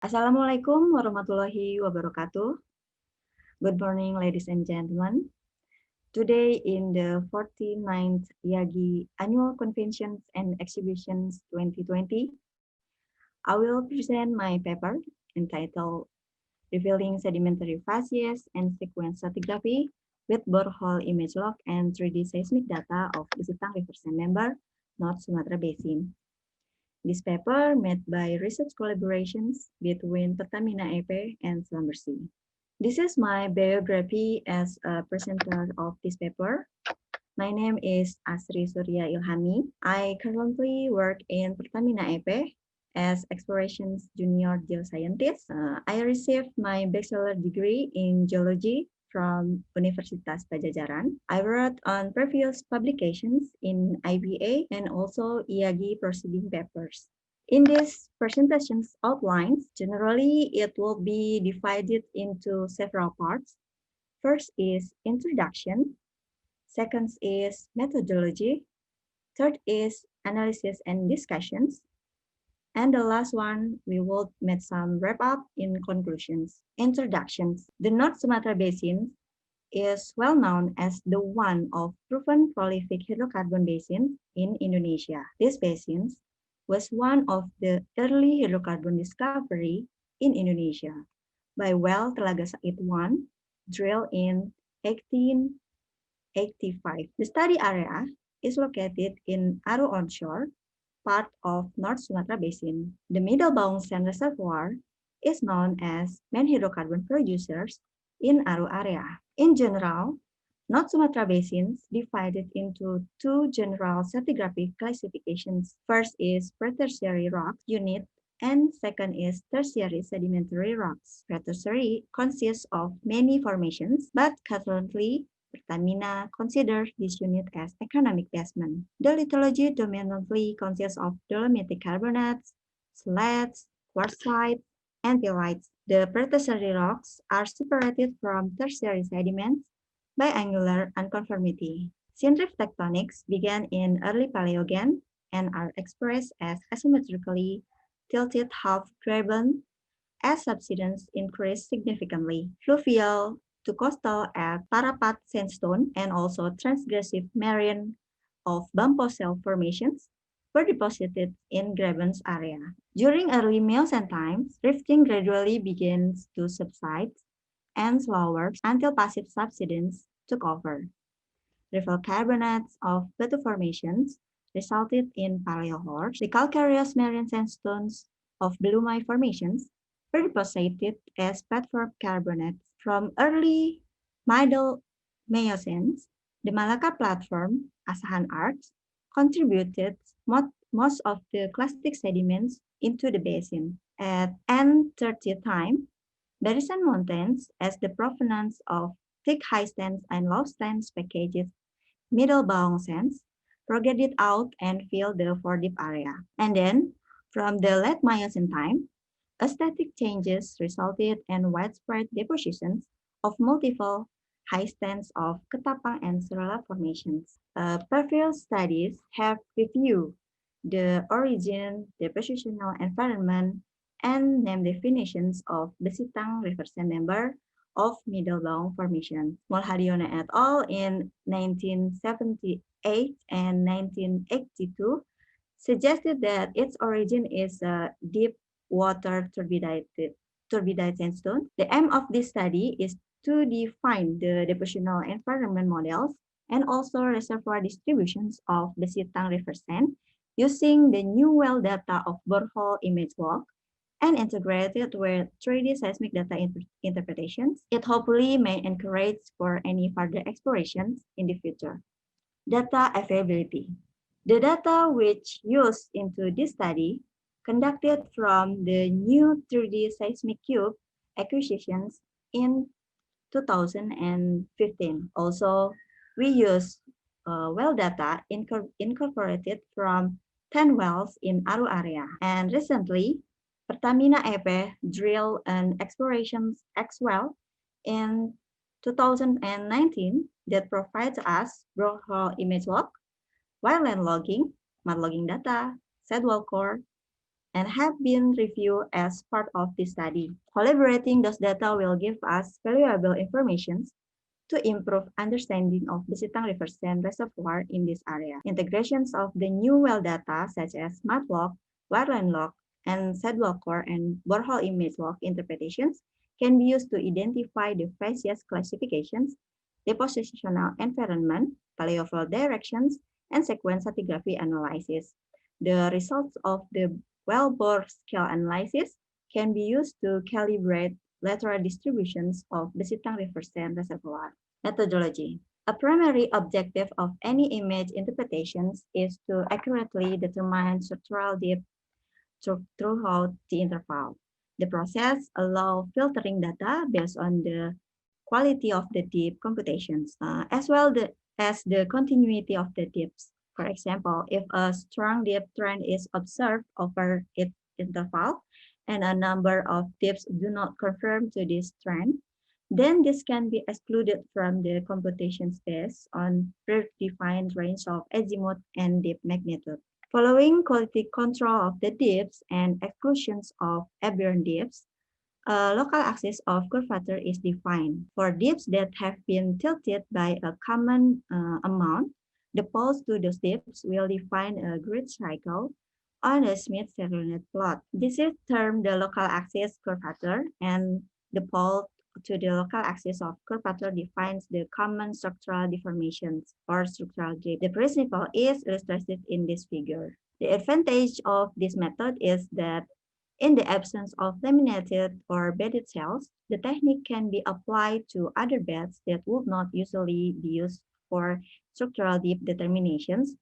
Assalamualaikum warahmatullahi wabarakatuh. Good morning, ladies and gentlemen. Today, in the 49th IAGI Annual Conventions and Exhibitions 2020, I will present my paper entitled Revealing Sedimentary Facies and Sequence Stratigraphy with Borehole Image Log and 3D Seismic Data of Besitang River Sand Member, North Sumatra Basin. This paper made by research collaborations between Pertamina EP and Schlumberger. This is my biography as a presenter of this paper. My name is Asri Surya Ilhami. I currently work in Pertamina EP as Explorations Junior Geoscientist. I received my bachelor degree in geology from Universitas Pajajaran. I wrote on previous publications in IBA and also IAGI proceeding papers. In this presentation's outlines, generally it will be divided into several parts. First is introduction, second is methodology, third is analysis and discussions, and the last one, we will make some wrap up in conclusions. Introductions. The North Sumatra Basin is well known as the one of proven prolific hydrocarbon basins in Indonesia. This basin was one of the early hydrocarbon discovery in Indonesia by well Telaga Said I, drilled in 1885. The study area is located in Aru onshore, part of North Sumatra Basin. The Middle Baung Sand Reservoir is known as main hydrocarbon producers in Aru area. In general, North Sumatra Basin is divided into two general stratigraphic classifications. First is pre-tertiary rock unit and second is tertiary sedimentary rocks. Pre-tertiary consists of many formations, but currently Pertamina considers this unit as economic basement. The lithology dominantly consists of dolomitic carbonates, slates, quartzites, and pyrites. The pre-tertiary rocks are separated from tertiary sediments by angular unconformity. Synrift tectonics began in early Paleogen and are expressed as asymmetrically tilted half-graben as subsidence increased significantly. Fluvial to coastal at Parapat sandstone and also transgressive marine of Bamposel formations were deposited in Graben's area. During early Miocene times, rifting gradually begins to subside and slower until passive subsidence took over. Rival carbonates of batu formations resulted in paleohorst. The calcareous marine sandstones of Belumai formations were deposited as platform carbonates from early middle Miocene. The Malacca platform, Asahan Arcs, contributed most of the clastic sediments into the basin. At N30 time, Barisan Mountains, as the provenance of thick high stands and low stands packages Middle Baung sands, projected out and filled the foredeep area. And then, from the late Miocene time, aesthetic changes resulted in widespread depositions of multiple high stands of Ketapang and Serala formations. Previous studies have reviewed the origin, depositional environment, and name definitions of the Sitang River Sand member of Middle Baung Formation. Mulhadiono et al. In 1978 and 1982 suggested that its origin is a deep water turbidite sandstone. The aim of this study is to define the depositional environment models and also reservoir distributions of the Sitang River Sand using the new well data of borehole image log and integrated with 3D seismic data interpretations. It hopefully may encourage for any further explorations in the future. Data availability. The data which used into this study conducted from the new 3D seismic cube acquisitions in 2015. Also, we use well data incorporated from 10 wells in Aru area. And recently, Pertamina EP drilled an exploration X well in 2019 that provides us borehole image log, wildland logging, mud logging data, sidewall core, and have been reviewed as part of this study. Collaborating those data will give us valuable information to improve understanding of Besitang River Sand Reservoir in this area. Integrations of the new well data such as MATLAB, wireline log, and sidewall core and borehole image log interpretations can be used to identify the facies classifications, depositional environment, paleoflow directions, and sequence stratigraphy analysis. The results of the well bore scale analysis can be used to calibrate lateral distributions of Besitang River Sand Reservoir. Methodology. A primary objective of any image interpretations is to accurately determine structural depth throughout the interval. The process allows filtering data based on the quality of the deep computations, as well as the continuity of the depths. For example, if a strong depth trend is observed over its interval and a number of depths do not conform to this trend, then this can be excluded from the computations based on predefined range of azimuth and depth magnitude. Following quality control of the depths and exclusions of aberrant depths, a local axis of curvature is defined. For depths that have been tilted by a common amount, the poles to those depths will define a grid cycle on a Smith-Serionet plot. This is termed the local axis curvature, and the pole to the local axis of curvature defines the common structural deformations or structural drift. The principle is illustrated in this figure. The advantage of this method is that in the absence of laminated or bedded cells, the technique can be applied to other beds that would not usually be used for structural depth determinations.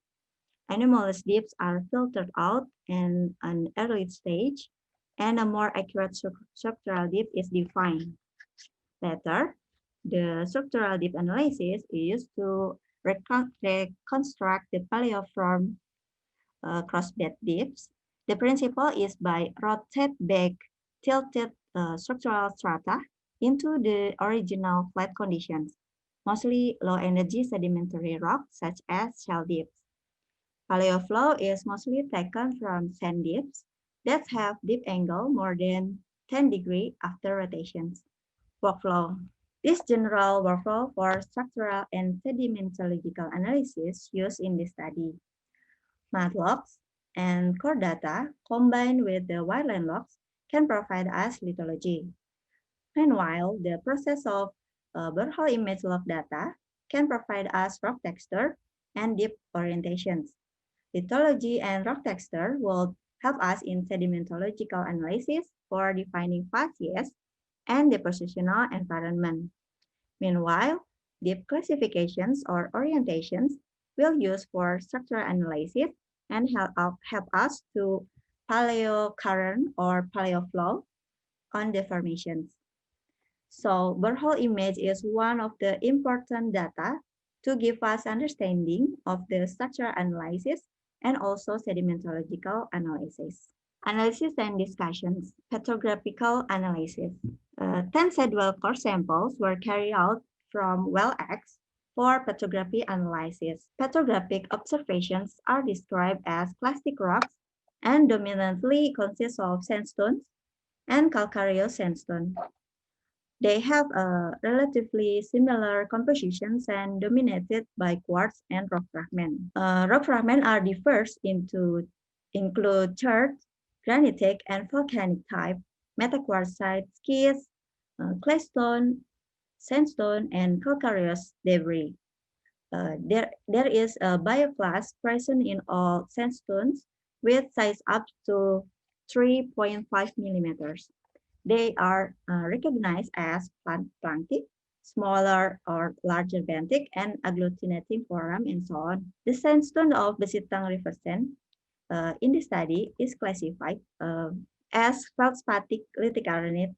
Anomalous depths are filtered out in an early stage, and a more accurate structural depth is defined. Later, the structural depth analysis is used to reconstruct the paleoform crossbed depths. The principle is by rotate back tilted structural strata into the original flat conditions, mostly low energy sedimentary rock such as shale dips. Paleoflow is mostly taken from sand dips that have dip angle more than 10 degrees after rotations. Workflow. This general workflow for structural and sedimentological analysis used in this study. MATLOGs and core data combined with the wireline logs can provide us lithology. Meanwhile, the process of borehole image log data can provide us rock texture and deep orientations. Lithology and rock texture will help us in sedimentological analysis for defining facies and depositional environment. Meanwhile, deep classifications or orientations will use for structural analysis and help us to paleocurrent or paleoflow on deformations. So borehole image is one of the important data to give us understanding of the structural analysis and also sedimentological analysis. Analysis and discussions, petrographical analysis. 10 sidewall core samples were carried out from well X for petrography analysis. Petrographic observations are described as clastic rocks and dominantly consist of sandstones and calcareous sandstone. They have a relatively similar compositions and dominated by quartz and rock fragments. Rock fragments are diverse into include chert, granitic, and volcanic type, metaquartzite, schist, claystone, sandstone, and calcareous debris. There is a bioclast present in all sandstones with size up to 3.5 millimeters. They are recognized as planktic, smaller or larger benthic, and agglutinating forum, and so on. The sandstone of Besitang River Sand in the study is classified as feldspathik lithic arenite,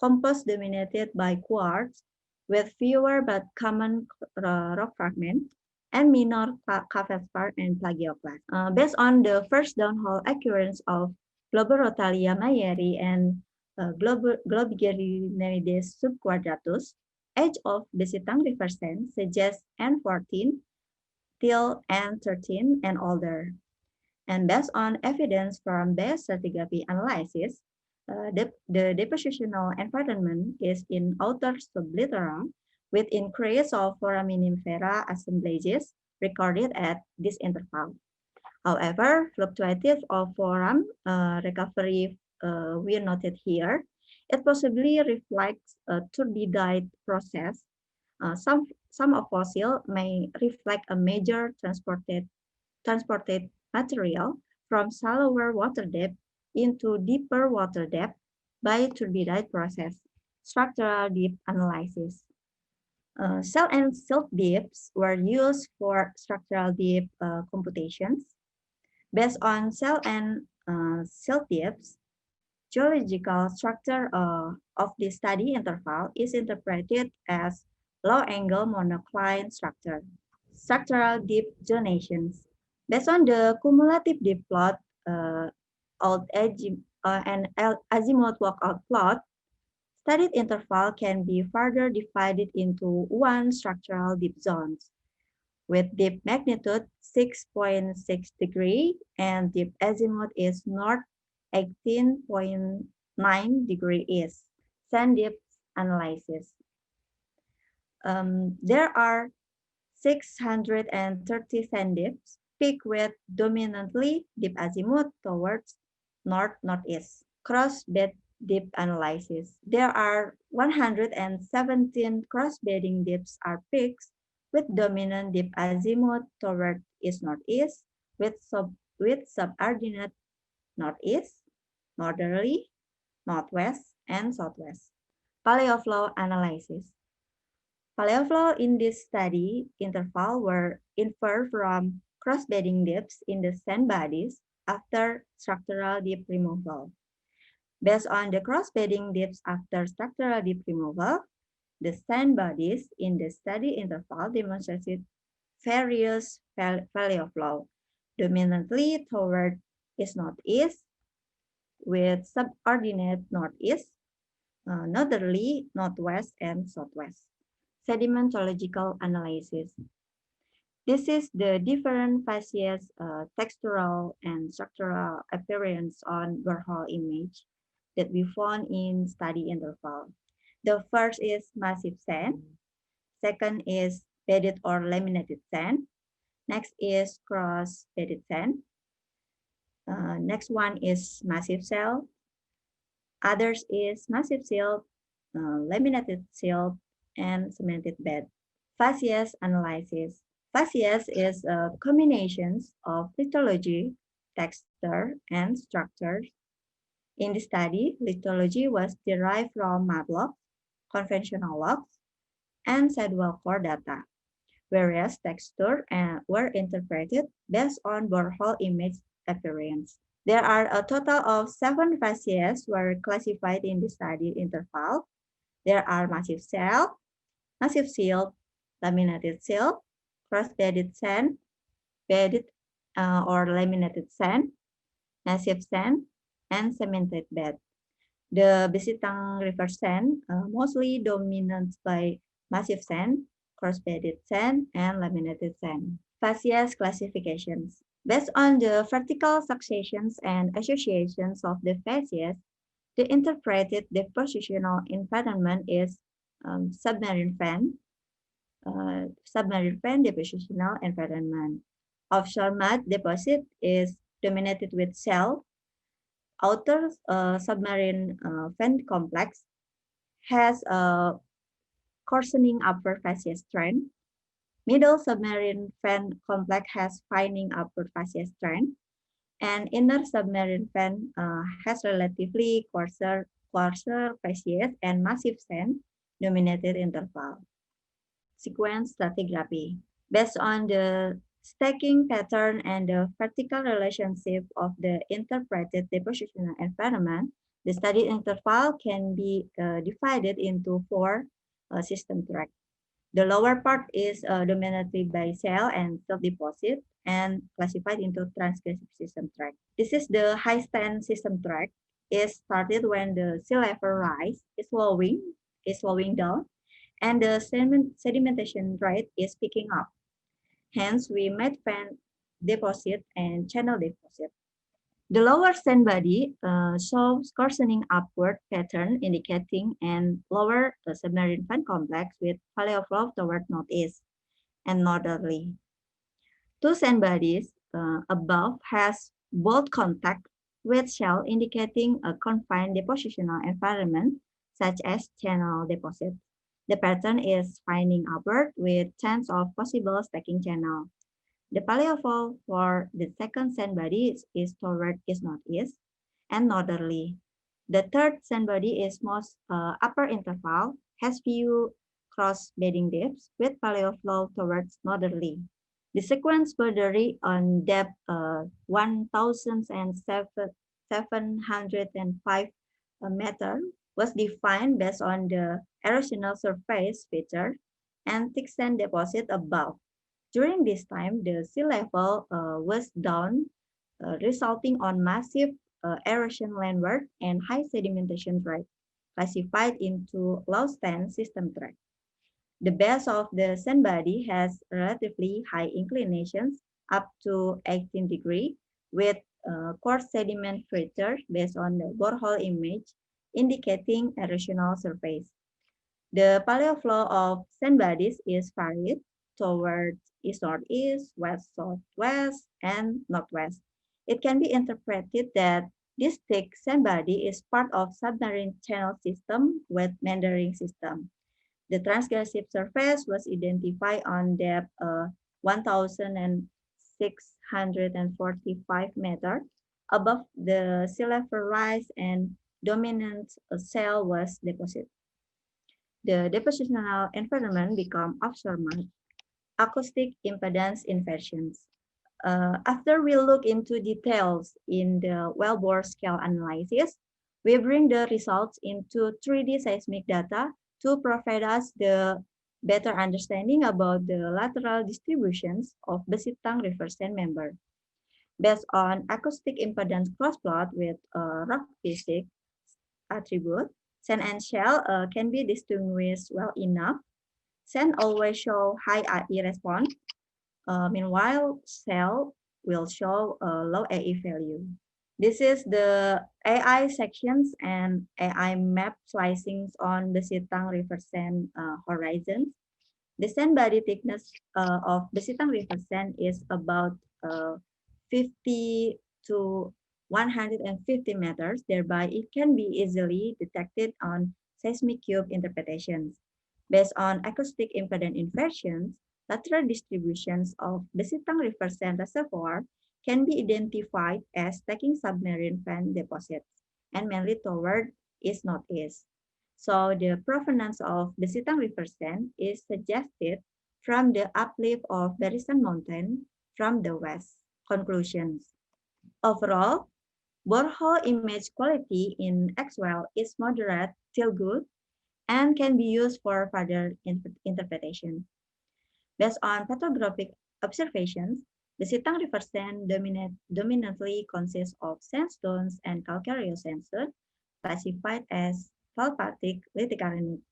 composed dominated by quartz with fewer but common rock fragments and minor feldspar and plagioclast. Based on the first downhole occurrence of Globorotalia mayeri and Globigerinoides subquadratus, age of Besitang River Sand suggests N14 till N13 and older. And based on evidence from biostratigraphy analysis, the depositional environment is in outer sublittoral with increase of foraminifera assemblages recorded at this interval. However, fluctuative of forum recovery we noted here. It possibly reflects a turbidite process. Some of fossil may reflect a major transported material from shallower water depth into deeper water depth by turbidite process. Structural depth analysis. Cell and silt depths were used for structural depth computations. Based on cell and silt depths, geological structure of the study interval is interpreted as low-angle monocline structure. Structural deep zonations. Based on the cumulative deep plot, and azimuth walkout plot, studied interval can be further divided into one structural deep zones with deep magnitude 6.6 degree and deep azimuth is north 18.9 degree east. Sand depth analysis. There are 630 sand depths, peak with dominantly deep azimuth towards north-northeast. Cross-bed depth analysis. There are 117 cross-bedding depths are peaks with dominant deep azimuth toward east-northeast with subordinate northeast, northerly, northwest, and southwest. Paleoflow analysis. Paleoflow in this study interval were inferred from cross-bedding depths in the sand bodies after structural deep removal. Based on the cross-bedding depths after structural deep removal, the sand bodies in the study interval demonstrated various paleoflow, dominantly toward east-northeast with subordinate northeast, northerly, northwest, and southwest. Sedimentological analysis. This is the different facies, textural, and structural appearance on borehole image that we found in study interval. The first is massive sand. Second is bedded or laminated sand. Next is cross-bedded sand. Next one is massive silt. Others is massive silt, laminated silt, and cemented bed. Facies analysis. Facies is a combination of lithology, texture, and structures. In the study, lithology was derived from mud blocks, conventional logs, and sidewall core data, whereas texture were interpreted based on borehole image appearance. There are a total of 7 facies were classified in the study interval. There are massive silt, laminated silt, cross-bedded sand, bedded or laminated sand, massive sand, and cemented bed. The Besitang River sand mostly dominated by massive sand, cross-bedded sand, and laminated sand. Facies classifications. Based on the vertical successions and associations of the facies, the interpreted depositional environment is submarine fan depositional environment. Offshore mud deposit is dominated with shell. Outer submarine fan complex has a coarsening upper facies trend. Middle submarine fan complex has fining upper facies trend. And inner submarine fan has relatively coarser facies and massive sand dominated interval. Sequence stratigraphy. Based on the stacking pattern and the vertical relationship of the interpreted depositional environment, the study interval can be divided into 4 system tracks. The lower part is dominated by shell and silt deposit and classified into transgressive system track. This is the high stand system track. It started when the sea level rise is slowing down, and the sedimentation rate is picking up. Hence, we might find deposit and channel deposit. The lower sand body shows coarsening upward pattern indicating and lower submarine fan complex with paleoflow toward northeast and northerly. Two sand bodies above has bold contact with shell indicating a confined depositional environment such as channel deposit. The pattern is finding upward with chance of possible stacking channel. The paleofold for the second sand body is toward east-northeast and northerly. The third sand body is most upper interval, has few cross-bedding dips with paleoflow towards northerly. The sequence boundary on depth 1,705 meter was defined based on the erosional surface feature and thick sand deposit above. During this time, the sea level was down, resulting on massive erosion landward and high sedimentation rate, classified into low stand system tract. The base of the sand body has relatively high inclinations up to 18 degrees with coarse sediment feature based on the borehole image indicating erosional surface. The paleoflow of sand bodies is varied towards east-northeast, west-southwest, and northwest. It can be interpreted that this thick sand body is part of submarine channel system with meandering system. The transgressive surface was identified on depth 1,645 meters above the sea level rise and dominant cell was deposited. The depositional environment become absorbed. Acoustic impedance inversions. After we look into details in the wellbore scale analysis, we bring the results into 3D seismic data to provide us the better understanding about the lateral distributions of Besitang River sand member. Based on acoustic impedance crossplot with rock physics attribute, sand and shell can be distinguished well enough. Sand always show high AE response. Meanwhile, shell will show a low AE value. This is the AI sections and AI map slicings on the Sitang River sand horizons. The sand body thickness of the Sitang River sand is about 50 to 150 meters, thereby it can be easily detected on seismic cube interpretations. Based on acoustic impedance inversions, lateral distributions of the Sitang River sand reservoir can be identified as stacking submarine fan deposits and mainly toward east-northeast. So the provenance of the Sitang River sand is suggested from the uplift of Barisan Mountain from the west. Conclusions. Overall, borehole image quality in XWell is moderate till good and can be used for further interpretation. Based on petrographic observations, the Sitang River sand dominantly consists of sandstones and calcareous sandstone classified as Falpatic lithicarianic.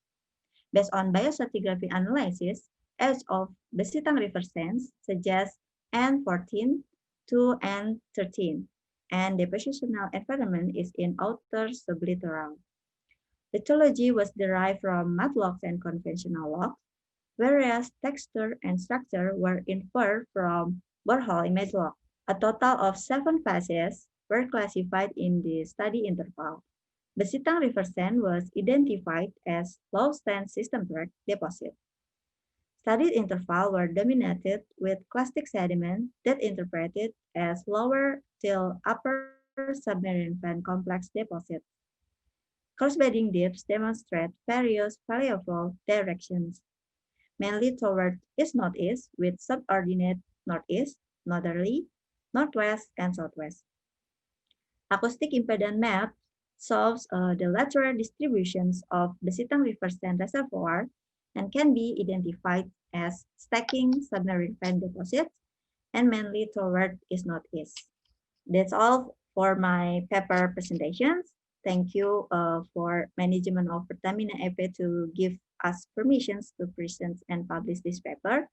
Based on biostratigraphy analysis, age of the Sitang River sands suggests N14 to N13, and the positional environment is in outer sublittoral. The geology was derived from mudlocks and conventional locks, whereas texture and structure were inferred from borehole image lock. A total of 7 phases were classified in the study interval. The Sitang River sand was identified as low stand system tract deposit. Studied intervals were dominated with clastic sediment that interpreted as lower till upper submarine fan complex deposits. Cross-bedding dips demonstrate various paleofold directions, mainly toward east-northeast with subordinate northeast, northerly, northwest, and southwest. Acoustic impedance map solves the lateral distributions of the Sitang River sand reservoir and can be identified as stacking submarine fan deposits and mainly toward east-northeast. That's all for my paper presentations. Thank you for management of Pertamina EP to give us permissions to present and publish this paper.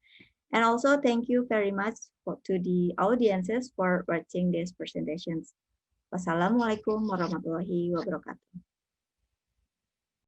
And also thank you very much to the audiences for watching these presentations. Wassalamualaikum warahmatullahi wabarakatuh.